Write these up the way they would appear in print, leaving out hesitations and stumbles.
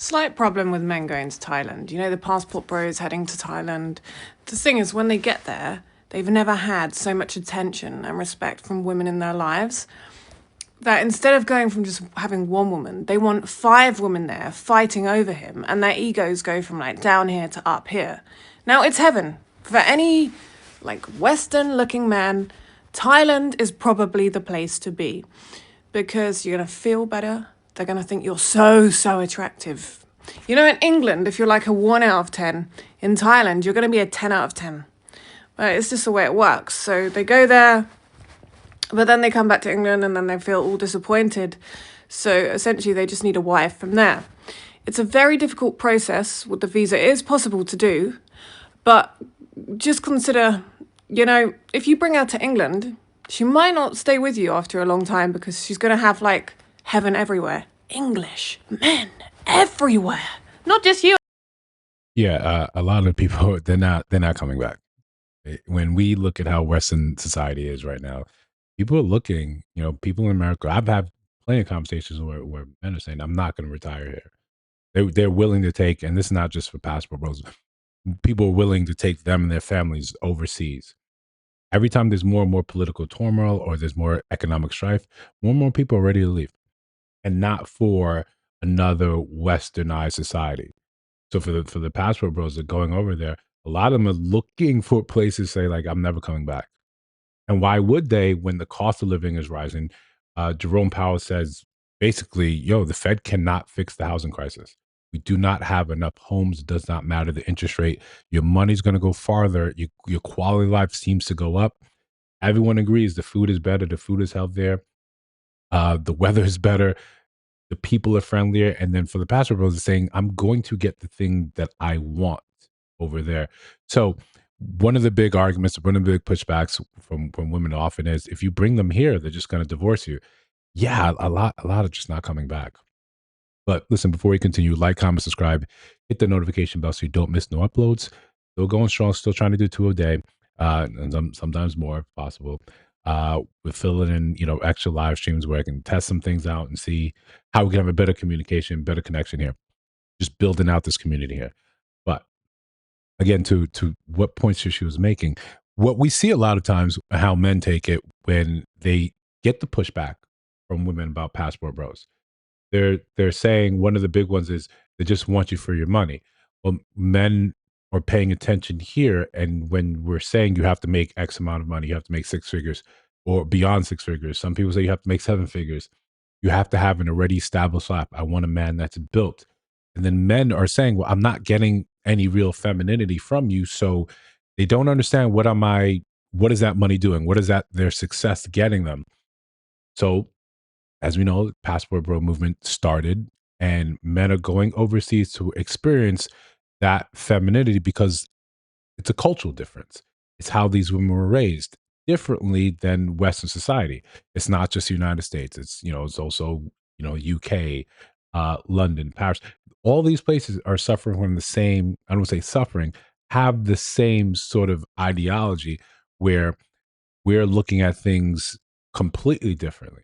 Slight problem with men going to Thailand. You know, the passport bros heading to Thailand. The thing is, when they get there, they've never had so much attention and respect from women in their lives that instead of going from just having one woman, they want five women there fighting over him, and their egos go from like down here to up here. Now, it's heaven. For any like Western looking man, Thailand is probably the place to be because you're going to feel better. They're going to think you're so attractive. You know, in England, if you're like a 1 out of 10, in Thailand, you're going to be a 10 out of 10. But it's just the way it works. So they go there, but then they come back to England and then they feel all disappointed. So essentially, they just need a wife from there. It's a very difficult process with the visa. It is possible to do, but just consider, you know, if you bring her to England, she might not stay with you after a long time because she's going to have like heaven everywhere. English men everywhere, not just you. Yeah, a lot of people they're not coming back. When we look at how Western society is right now, people are looking. People in America. I've had plenty of conversations where men are saying, "I'm not going to retire here." They're willing to take, and this is not just for passport bros. People are willing to take them and their families overseas. Every time there's more and more political turmoil or there's more economic strife, more and more people are ready to leave, and not for another westernized society. So for the passport bros that are going over there, a lot of them are looking for places to say like, "I'm never coming back." And why would they when the cost of living is rising? Jerome Powell says basically, "Yo, the Fed cannot fix the housing crisis. We do not have enough homes. It does not matter the interest rate. Your money's going to go farther. Your quality of life seems to go up. Everyone agrees the food is better. The food is healthier. The weather is better. The people are friendlier." And then for the passport bros, it's saying, "I'm going to get the thing that I want over there." So one of the big arguments, one of the big pushbacks from women often is, if you bring them here, they're just going to divorce you. Yeah, a lot are just not coming back. But listen, before we continue, like, comment, subscribe, hit the notification bell so you don't miss no uploads. Still going strong, still trying to do two a day, and sometimes more if possible. We're filling in, extra live streams where I can test some things out and see how we can have a better communication, better connection here. Just building out this community here. But again, to what points she was making, what we see a lot of times, how men take it when they get the pushback from women about passport bros. They're saying one of the big ones is they just want you for your money. Well, men are paying attention here, and when we're saying you have to make X amount of money, you have to make six figures or beyond six figures. Some people say you have to make seven figures. You have to have an already established life. I want a man that's built. And then men are saying, "Well, I'm not getting any real femininity from you." So they don't understand, what is that money doing? What is that their success getting them? So as we know, passport bro movement started, and men are going overseas to experience that femininity because it's a cultural difference. It's how these women were raised differently than Western society. It's not just the United States. It's also, UK, London, Paris. All these places are suffering from the same, I don't say suffering, have the same sort of ideology where we're looking at things completely differently,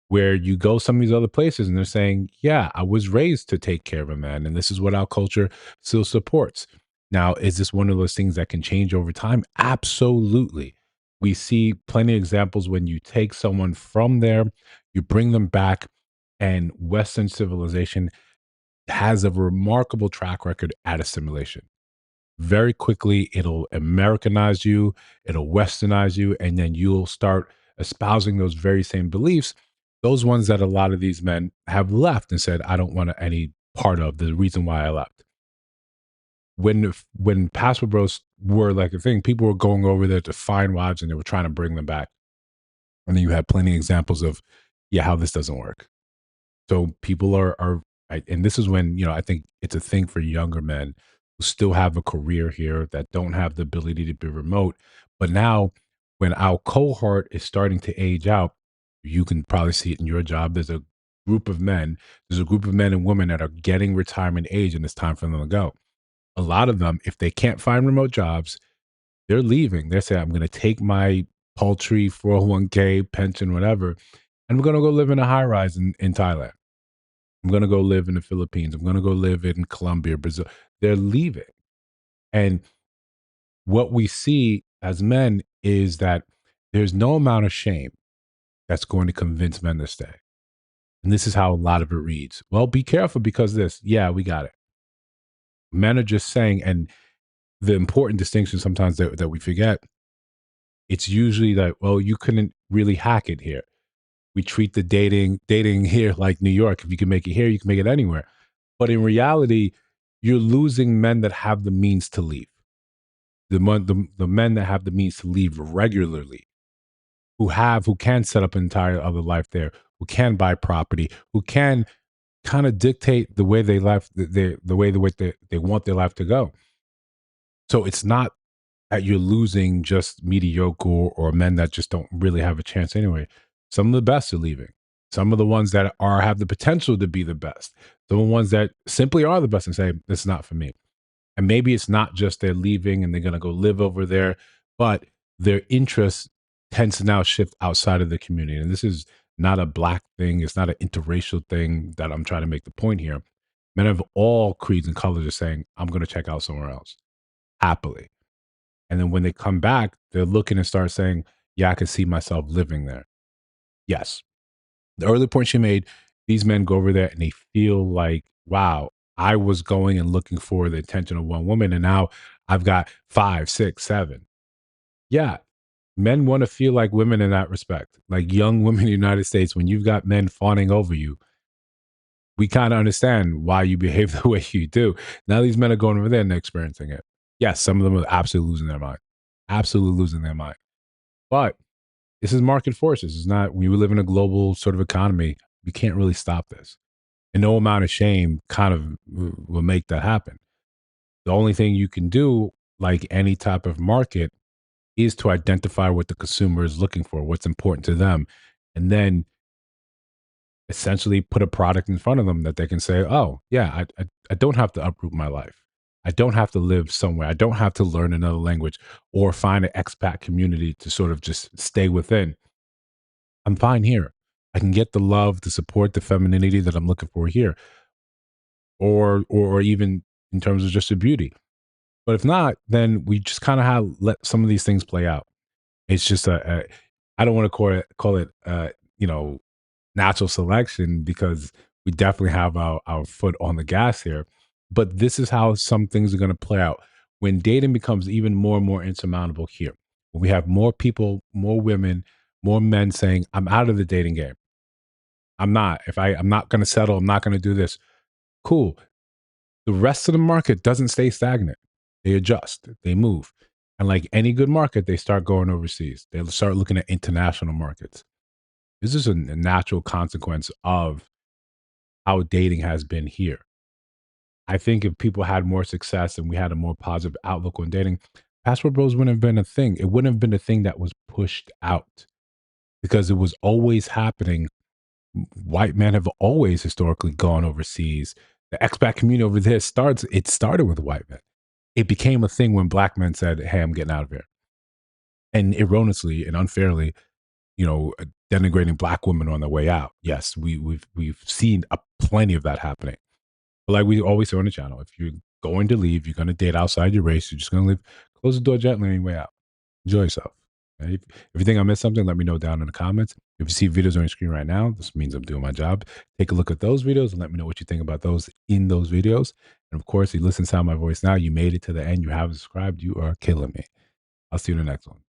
where you go some of these other places and they're saying, "Yeah, I was raised to take care of a man, and this is what our culture still supports." Now, is this one of those things that can change over time? Absolutely. We see plenty of examples when you take someone from there, you bring them back, and Western civilization has a remarkable track record at assimilation. Very quickly, it'll Americanize you, it'll Westernize you, and then you'll start espousing those very same beliefs, those ones that a lot of these men have left and said, "I don't want any part of the reason why I left." When passport bros were like a thing, people were going over there to find wives and they were trying to bring them back. And then you had plenty of examples of, yeah, how this doesn't work. So people and this is when, I think it's a thing for younger men who still have a career here that don't have the ability to be remote. But now, when our cohort is starting to age out, you can probably see it in your job. Group of men, there's a group of men and women that are getting retirement age, and it's time for them to go. A lot of them, if they can't find remote jobs, they're leaving. They're saying, "I'm going to take my paltry 401k pension, whatever, and we're going to go live in a high rise in Thailand." I'm going to go live in the Philippines. I'm going to go live in Colombia, Brazil. They're leaving. And what we see as men is that there's no amount of shame that's going to convince men to stay. And this is how a lot of it reads. Well, be careful because this, yeah, we got it. Men are just saying, and the important distinction sometimes that we forget, it's usually that, well, you couldn't really hack it here. We treat the dating here like New York. If you can make it here, you can make it anywhere. But in reality, you're losing men that have the means to leave. The men that have the means to leave regularly, who can set up an entire other life there, who can buy property, who can kind of dictate the way they life the way they want their life to go. So it's not that you're losing just mediocre or men that just don't really have a chance anyway. Some of the best are leaving. Some of the ones that are have the potential to be the best. Some of the ones that simply are the best and say, this is not for me. And maybe it's not just they're leaving and they're gonna go live over there, but their interest tends to now shift outside of the community. And this is not a black thing, it's not an interracial thing that I'm trying to make the point here. Men of all creeds and colors are saying, I'm gonna check out somewhere else happily. And then when they come back, they're looking and start saying, yeah, I can see myself living there. Yes. The early point she made, these men go over there and they feel like, wow, I was going and looking for the attention of one woman, and now I've got five, six, seven. Yeah. Men want to feel like women in that respect. Like young women in the United States, when you've got men fawning over you, we kind of understand why you behave the way you do. Now these men are going over there and they're experiencing it. Yes, some of them are absolutely losing their mind. Absolutely losing their mind. But this is market forces. It's not, we live in a global sort of economy. You can't really stop this. And no amount of shame kind of will make that happen. The only thing you can do, like any type of market, is to identify what the consumer is looking for, what's important to them, and then essentially put a product in front of them that they can say, oh, yeah, I don't have to uproot my life. I don't have to live somewhere. I don't have to learn another language or find an expat community to sort of just stay within. I'm fine here. I can get the love, the support, the femininity that I'm looking for here, or even in terms of just the beauty. But if not, then we just kind of have let some of these things play out. It's just I don't want to call it you know, natural selection because we definitely have our foot on the gas here. But this is how some things are going to play out when dating becomes even more and more insurmountable here. When we have more people, more women, more men saying, I'm out of the dating game. I'm not. I'm not going to settle, I'm not going to do this. Cool. The rest of the market doesn't stay stagnant. They adjust, they move. And like any good market, they start going overseas. They start looking at international markets. This is a natural consequence of how dating has been here. I think if people had more success and we had a more positive outlook on dating, passport bros wouldn't have been a thing. It wouldn't have been a thing that was pushed out because it was always happening. White men have always historically gone overseas. The expat community over there it started with white men. It became a thing when black men said, hey, I'm getting out of here. And erroneously and unfairly, denigrating black women on their way out. Yes, we've seen plenty of that happening. But like we always say on the channel, if you're going to leave, you're going to date outside your race, you're just going to leave, close the door gently on your way out. Enjoy yourself. Okay? If you think I missed something, let me know down in the comments. If you see videos on your screen right now, this means I'm doing my job. Take a look at those videos and let me know what you think about those in those videos. And of course, if you listen to my voice now, you made it to the end, you haven't subscribed, you are killing me. I'll see you in the next one.